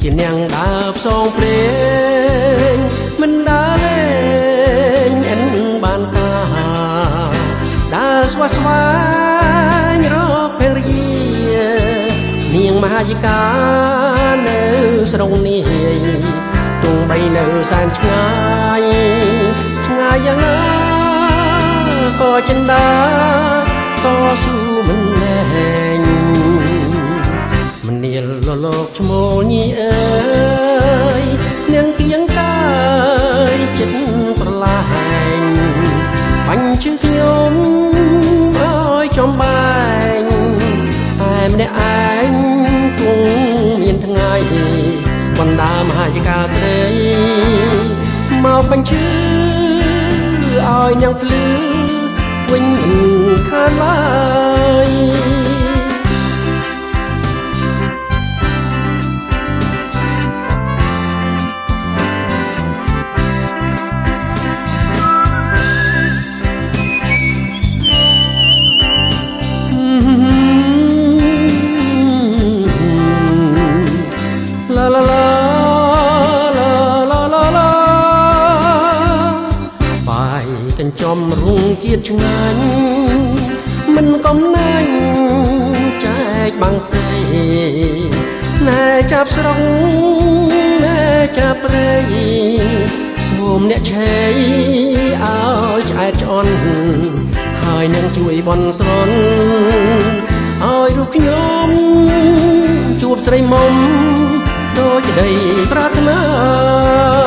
ជានាងដើរផ្សងព្រេងមិនដើរលេងអិនបានការដើរស្វាស្វែងរកភរិយានាងមហាយិកានៅស្រុកនេះទោះបីនៅសែនឆ្ងាយឆ្ងាយយ៉ាងណាក៏ចិនដាក៏ស៊ូមិនលែងមនាលលោកឈ្មោលញីអើយនាងគៀងកាយចិត្តប្រឡាញ់បាញ់ជើងខ្ញុំឲ្យចំបែងតែម្នាក់ឯងគង់មានថ្ងៃបណ្ដាមហាយិកាស្រីមកបញ្ជឿឲ្យនាងភ្លឺវិញមិនខានឡើយចិញ្ចឹមរុងជាតិឆ្ងាញ់មិនកំណាញ់ចែកបាំងសេណែចាប់ស្រុកណែចាប់ព្រៃសូមអ្នកឆេឲ្យឆ្អែតឆ្អន់ហើយនឹងជួយបន់ស្រន់ឲ្យរូបខ្ញុំជួបស្រីមុំដូចក្តីប្រាថ្នា